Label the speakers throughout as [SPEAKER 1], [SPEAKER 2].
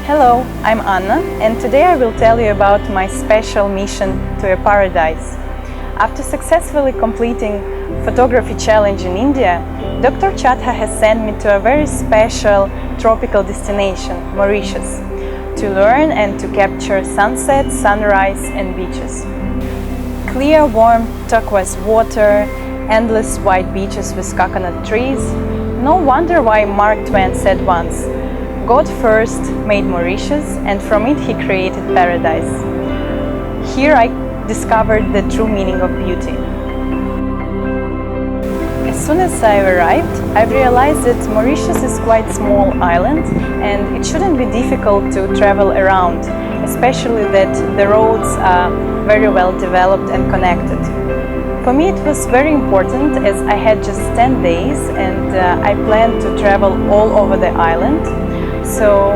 [SPEAKER 1] Hello, I'm Anna, and today I will tell you about my special mission to a paradise. After successfully completing photography challenge in India, Dr. Chatha has sent me to a very special tropical destination, Mauritius, to learn and to capture sunset, sunrise and beaches. Clear, warm turquoise water, endless white beaches with coconut trees. No wonder why Mark Twain said once, God first made Mauritius, and from it he created paradise. Here I discovered the true meaning of beauty. As soon as I arrived, I realized that Mauritius is quite a small island and it shouldn't be difficult to travel around, especially that the roads are very well developed and connected. For me it was very important as I had just 10 days and I planned to travel all over the island. So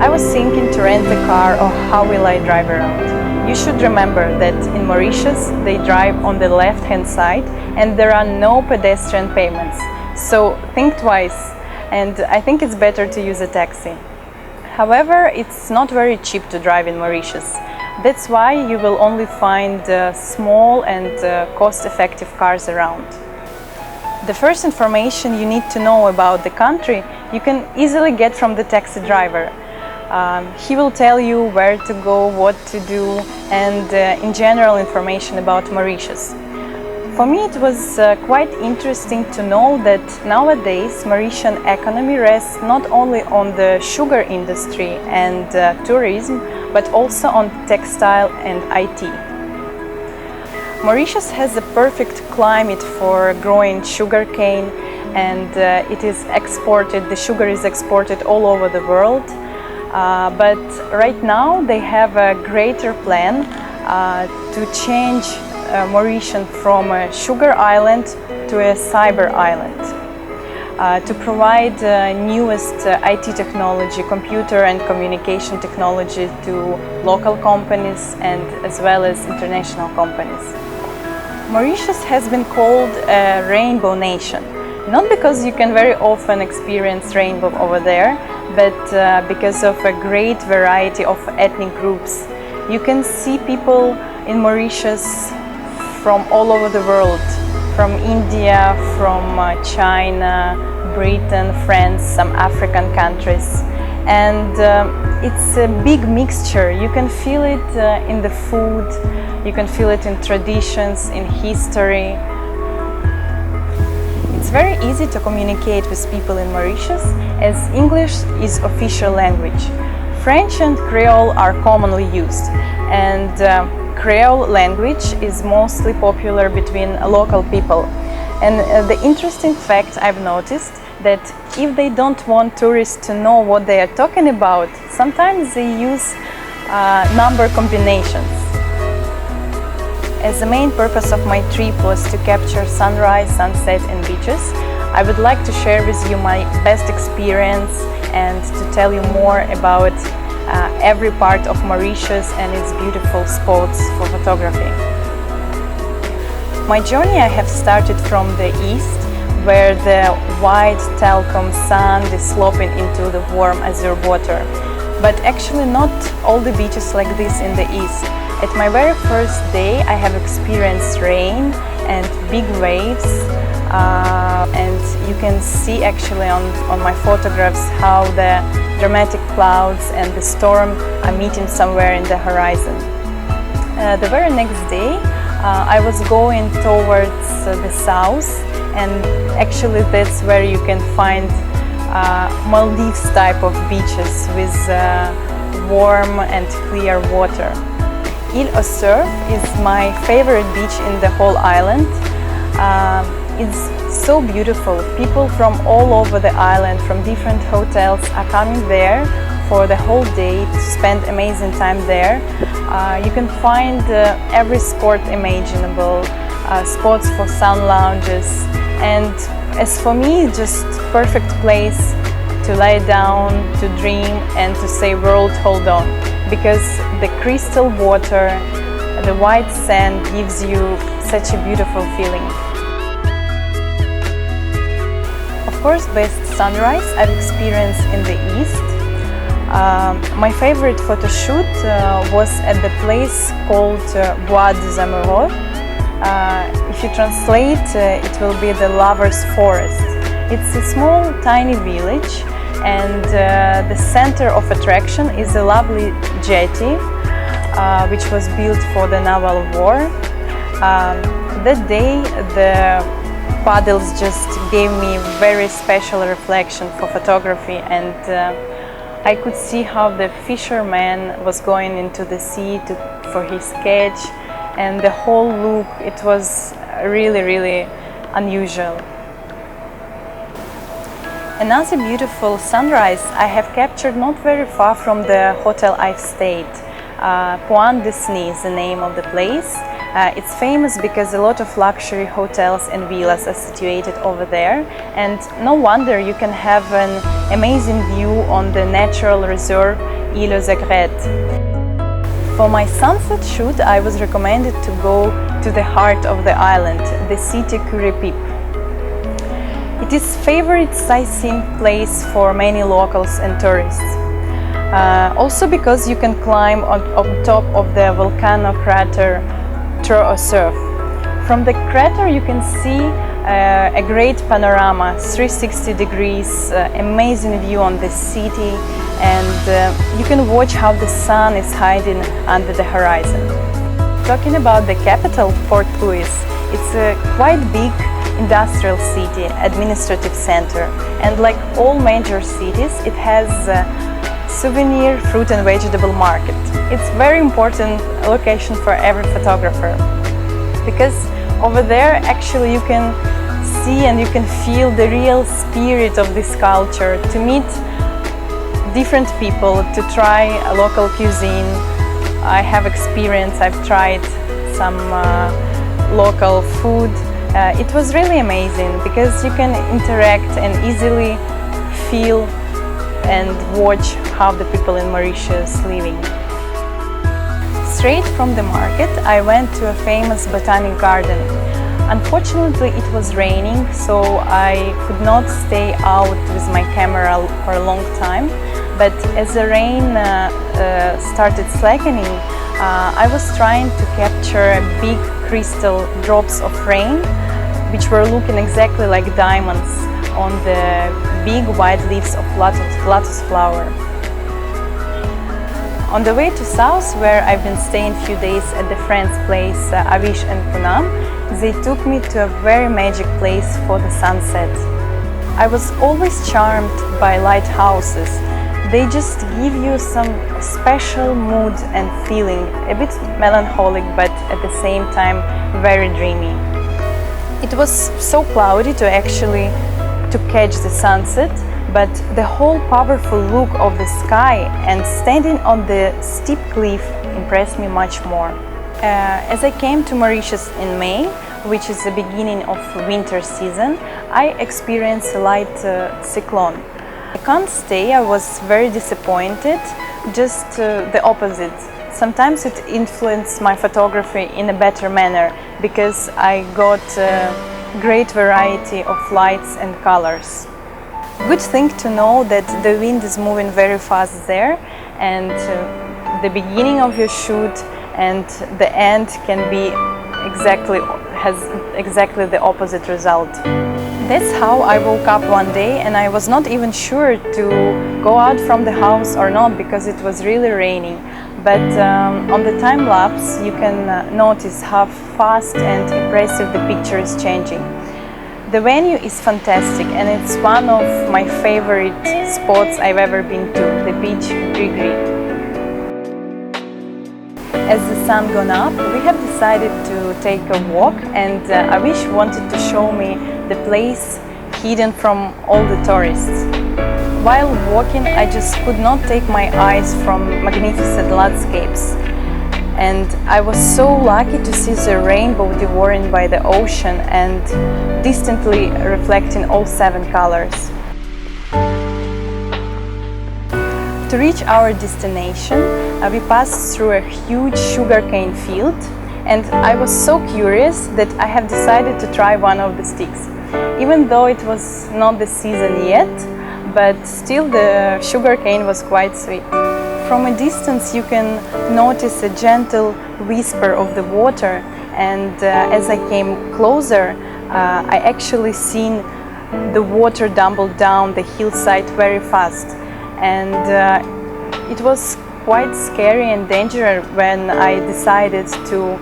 [SPEAKER 1] I was thinking to rent a car or how will I drive around. You should remember that in Mauritius they drive on the left-hand side and there are no pedestrian pavements. So think twice, and I think it's better to use a taxi. However, it's not very cheap to drive in Mauritius. That's why you will only find small and cost-effective cars around. The first information you need to know about the country you can easily get from the taxi driver. He will tell you where to go, what to do, and in general information about Mauritius. For me it was quite interesting to know that nowadays Mauritian economy rests not only on the sugar industry and tourism, but also on textile and IT. Mauritius has a perfect climate for growing sugarcane, and the sugar is exported all over the world. But right now they have a greater plan to change Mauritius from a sugar island to a cyber island, to provide newest IT technology, computer and communication technology to local companies and as well as international companies. Mauritius has been called a rainbow nation, not because you can very often experience rainbow over there, but because of a great variety of ethnic groups. You can see people in Mauritius from all over the world, from India, from China, Britain, France, some African countries. And it's a big mixture. You can feel it in the food, you can feel it in traditions, in history. It's very easy to communicate with people in Mauritius as English is official language. French and Creole are commonly used, and Creole language is mostly popular between local people. And the interesting fact I've noticed that if they don't want tourists to know what they are talking about, sometimes they use number combinations. As the main purpose of my trip was to capture sunrise, sunset and beaches, I would like to share with you my best experience and to tell you more about every part of Mauritius and its beautiful spots for photography. My journey I have started from the east, where the white talcum sand is sloping into the warm azure water. But actually not all the beaches like this in the east. At my very first day I have experienced rain and big waves, and you can see actually on my photographs how the dramatic clouds and the storm are meeting somewhere in the horizon. The very next day I was going towards the south, and actually that's where you can find Maldives type of beaches with warm and clear water. Île aux Cerfs is my favorite beach in the whole island. It's so beautiful. People from all over the island, from different hotels, are coming there for the whole day to spend amazing time there. You can find every sport imaginable, spots for sun lounges, and as for me, just perfect place to lie down, to dream and to say world hold on, because the crystal water, the white sand gives you such a beautiful feeling. Of course, best sunrise I've experienced in the east. My favorite photo shoot was at the place called Bois des Amoureux. If you translate, it will be the Lover's Forest. It's a small, tiny village, and the center of attraction is a lovely jetty, which was built for the naval war. That day, the paddles just gave me very special reflection for photography, and I could see how the fisherman was going into the sea for his catch, and the whole look, it was really unusual. Another beautiful sunrise I have captured not very far from the hotel I've stayed. Point de Sny is the name of the place. It's famous because a lot of luxury hotels and villas are situated over there, and no wonder you can have an amazing view on the natural reserve Île aux Aigrettes. For my sunset shoot, I was recommended to go to the heart of the island, the city Curepip. It is a favorite sightseeing place for many locals and tourists. Also because you can climb on top of the volcano crater Trois aux Cerfs. From the crater you can see a great panorama, 360 degrees, amazing view on the city, and you can watch how the sun is hiding under the horizon. Talking about the capital, Port Louis, it's a quite big industrial city, administrative center, and like all major cities, it has a souvenir fruit and vegetable market. It's a very important location for every photographer, because over there actually you can see and you can feel the real spirit of this culture, to meet different people, to try a local cuisine. I have experience, I've tried some local food. It was really amazing because you can interact and easily feel and watch how the people in Mauritius living. Straight from the market I went to a famous botanic garden. Unfortunately it was raining, so I could not stay out with my camera for a long time, but as the rain started slackening, I was trying to capture big crystal drops of rain, which were looking exactly like diamonds on the big white leaves of lotus flower. On the way to south, where I've been staying a few days at the friend's place Avish and Punam, they took me to a very magic place for the sunset. I was always charmed by lighthouses. They just give you some special mood and feeling, a bit melancholic, but at the same time very dreamy. It was so cloudy to catch the sunset, but the whole powerful look of the sky and standing on the steep cliff impressed me much more. As I came to Mauritius in May, which is the beginning of winter season, I experienced a light cyclone. I can't stay, I was very disappointed, just the opposite. Sometimes it influenced my photography in a better manner because I got a great variety of lights and colors. Good thing to know that the wind is moving very fast there, and the beginning of your shoot and the end can be has exactly the opposite result. That's how I woke up one day, and I was not even sure to go out from the house or not because it was really raining. But on the time lapse you can notice how fast and impressive the picture is changing. The venue is fantastic and it's one of my favorite spots I've ever been to, the beach Grytsan. As the sun gone up, we have decided to take a walk, and Avish wanted to show me the place hidden from all the tourists. While walking, I just could not take my eyes from magnificent landscapes. And I was so lucky to see the rainbow devouring by the ocean and distantly reflecting all 7 colors. To reach our destination, we passed through a huge sugarcane field, and I was so curious that I have decided to try one of the sticks. Even though it was not the season yet, but still the sugarcane was quite sweet. From a distance you can notice a gentle whisper of the water, and as I came closer, I actually seen the water tumble down the hillside very fast. And it was quite scary and dangerous when I decided to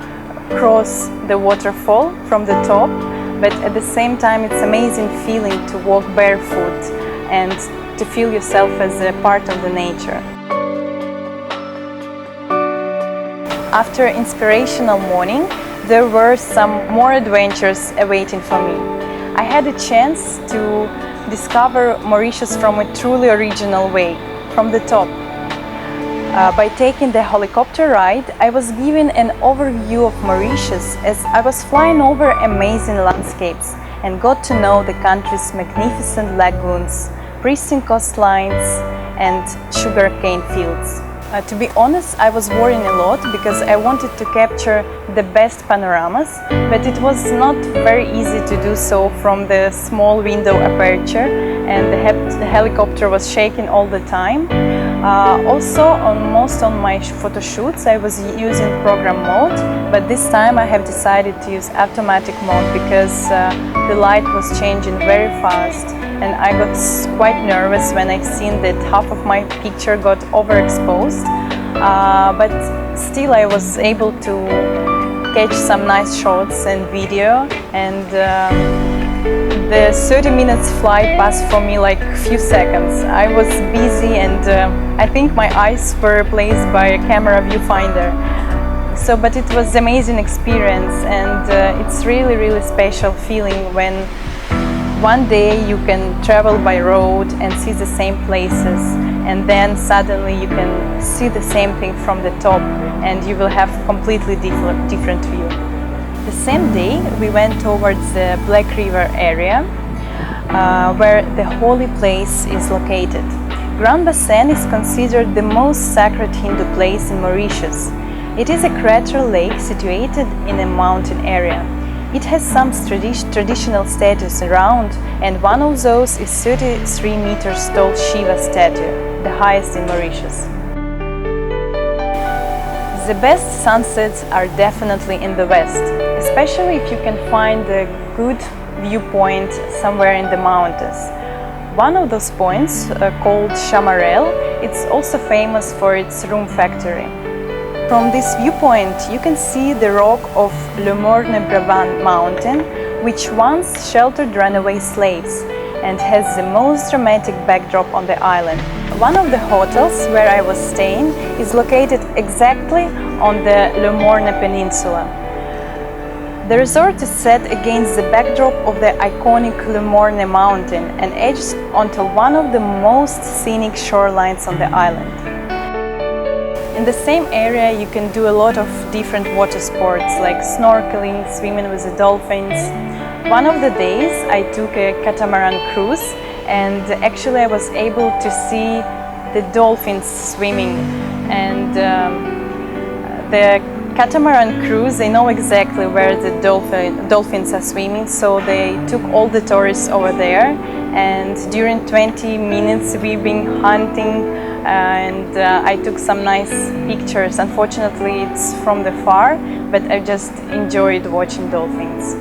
[SPEAKER 1] cross the waterfall from the top, but at the same time it's amazing feeling to walk barefoot and to feel yourself as a part of the nature. After an inspirational morning, there were some more adventures awaiting for me. I had a chance to discover Mauritius from a truly original way, from the top. By taking the helicopter ride, I was given an overview of Mauritius as I was flying over amazing landscapes and got to know the country's magnificent lagoons, pristine coastlines and sugarcane fields. To be honest, I was worrying a lot because I wanted to capture the best panoramas, but it was not very easy to do so from the small window aperture, and the helicopter was shaking all the time. Also, on my photo shoots I was using program mode, but this time I have decided to use automatic mode because the light was changing very fast, and I got quite nervous when I seen that half of my picture got overexposed, but still I was able to catch some nice shots and video, and the 30 minutes flight passed for me like a few seconds. I was busy, and I think my eyes were replaced by a camera viewfinder. But it was an amazing experience, and it's really special feeling when one day you can travel by road and see the same places, and then suddenly you can see the same thing from the top, and you will have completely different view. The same day we went towards the Black River area, where the holy place is located. Grand Basin is considered the most sacred Hindu place in Mauritius. It is a crater lake situated in a mountain area. It has some traditional statues around, and one of those is 33 meters tall Shiva statue, the highest in Mauritius. The best sunsets are definitely in the west, especially if you can find a good viewpoint somewhere in the mountains. One of those points, called Chamarel, it's also famous for its rum factory. From this viewpoint, you can see the rock of Le Morne Brabant mountain, which once sheltered runaway slaves. and has the most dramatic backdrop on the island. One of the hotels where I was staying is located exactly on the Le Morne Peninsula. The resort is set against the backdrop of the iconic Le Morne mountain and edged onto one of the most scenic shorelines on the island. In the same area you can do a lot of different water sports like snorkeling, swimming with the dolphins. One of the days I took a catamaran cruise and actually I was able to see the dolphins swimming, and the catamaran cruise, they know exactly where the dolphins are swimming, so they took all the tourists over there, and during 20 minutes we've been hunting, and I took some nice pictures. Unfortunately it's from the far, but I just enjoyed watching dolphins.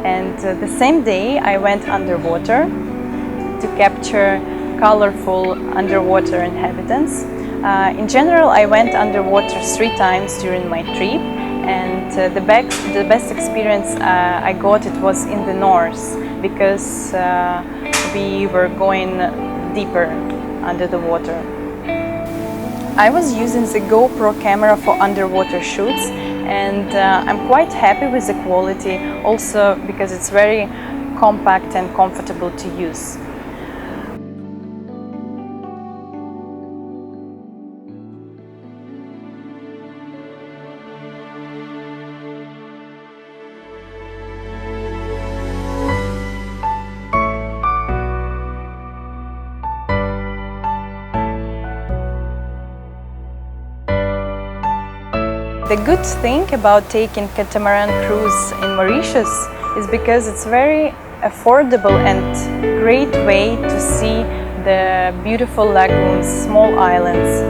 [SPEAKER 1] And the same day I went underwater to capture colorful underwater inhabitants. In general, I went underwater 3 times during my trip, and the best experience I got, it was in the north, because we were going deeper under the water. I was using the GoPro camera for underwater shoots, and I'm quite happy with the quality, also because it's very compact and comfortable to use. The good thing about taking catamaran cruise in Mauritius is because it's very affordable and great way to see the beautiful lagoons, small islands.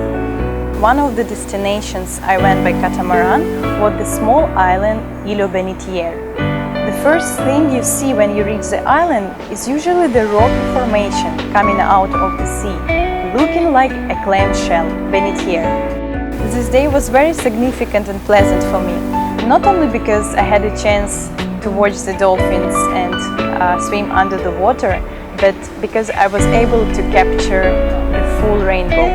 [SPEAKER 1] One of the destinations I went by catamaran was the small island Île Bénitier. The first thing you see when you reach the island is usually the rocky formation coming out of the sea, looking like a clamshell, Bénitier. This day was very significant and pleasant for me, not only because I had a chance to watch the dolphins and swim under the water, but because I was able to capture the full rainbow.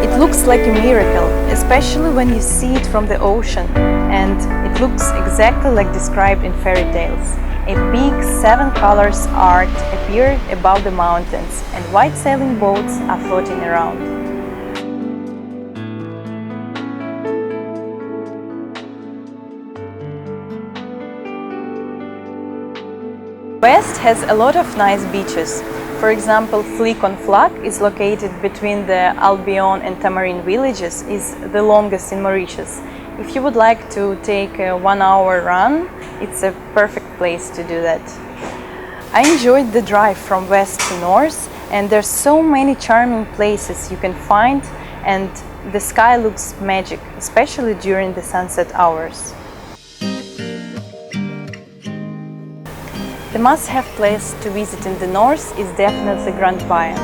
[SPEAKER 1] It looks like a miracle, especially when you see it from the ocean, and it looks exactly like described in fairy tales. A big 7 colors art appeared above the mountains, and white sailing boats are floating around. West has a lot of nice beaches. For example, Flic-on-Flac is located between the Albion and Tamarin villages, is the longest in Mauritius. If you would like to take a 1-hour run, it's a perfect place to do that. I enjoyed the drive from west to north, and there's so many charming places you can find, and the sky looks magic, especially during the sunset hours. The must-have place to visit in the north is definitely Grand Bayan.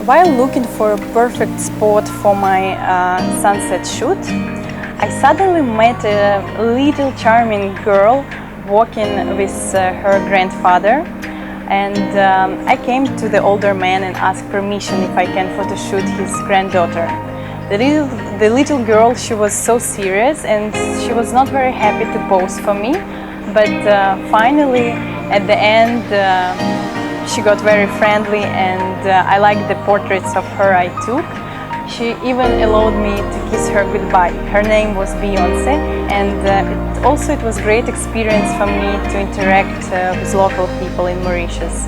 [SPEAKER 1] While looking for a perfect spot for my sunset shoot, I suddenly met a little charming girl walking with her grandfather, and I came to the older man and asked permission if I can photoshoot his granddaughter. The little girl, she was so serious and she was not very happy to pose for me. But finally, at the end, she got very friendly, and I liked the portraits of her I took. She even allowed me to kiss her goodbye. Her name was Beyoncé, and it was a great experience for me to interact with local people in Mauritius.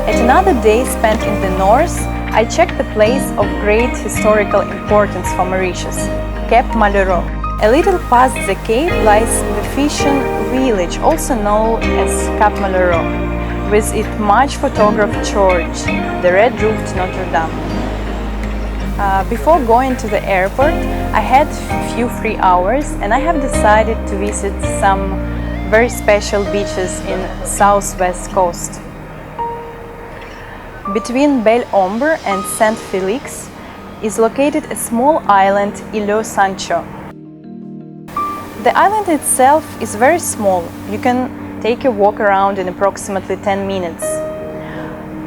[SPEAKER 1] At another day spent in the north, I checked the place of great historical importance for Mauritius, Cape Malheureux. A little past the cape lies the fishing village, also known as Cape Malheureux, with its much photographed church, the red-roofed Notre Dame. Before going to the airport, I had a few free hours, and I have decided to visit some very special beaches in southwest coast. Between Belle-Ombre and Saint-Félix is located a small island, Île Sancho. The island itself is very small. You can take a walk around in approximately 10 minutes.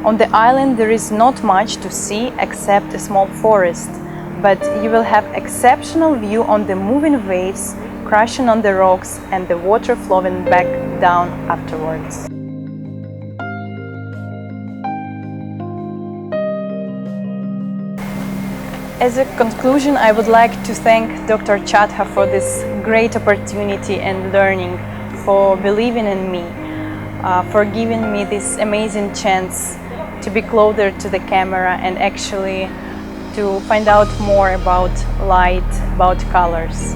[SPEAKER 1] On the island there is not much to see except a small forest, but you will have exceptional view on the moving waves crashing on the rocks and the water flowing back down afterwards. As a conclusion, I would like to thank Dr. Chatha for this great opportunity and learning, for believing in me, for giving me this amazing chance to be closer to the camera and actually to find out more about light, about colors.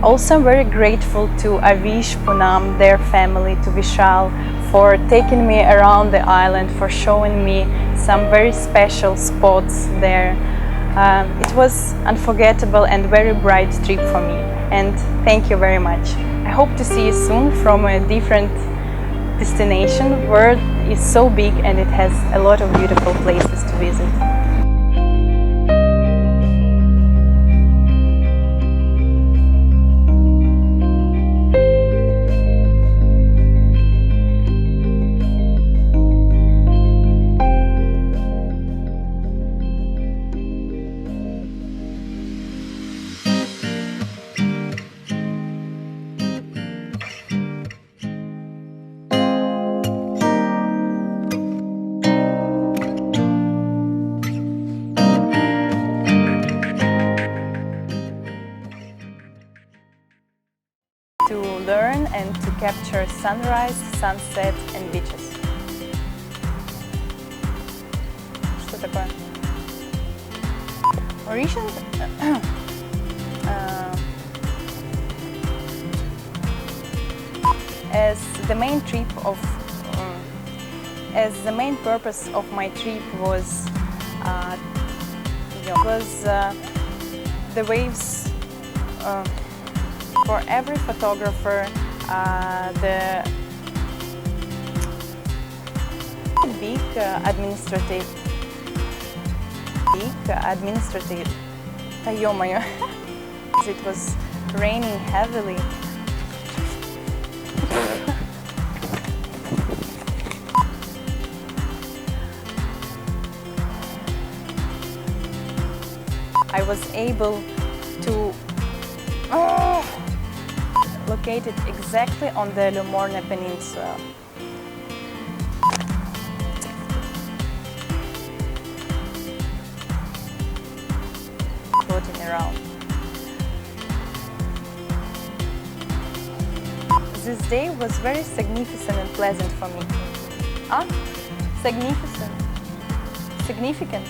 [SPEAKER 1] Also, I'm very grateful to Avish, Poonam, their family, to Vishal for taking me around the island, for showing me some very special spots there. It was unforgettable and very bright trip for me, and thank you very much. I hope to see you soon from a different destination. The world is so big and it has a lot of beautiful places to visit. To learn and to capture sunrise, sunset and beaches. Что такое? Mauritius as the main purpose of my trip was the waves. For every photographer, the big administrative. Ё-моё. It was raining heavily. I was able to located exactly on the Lumorna Peninsula. Floating around. This day was very significant and pleasant for me. Significant. Significant.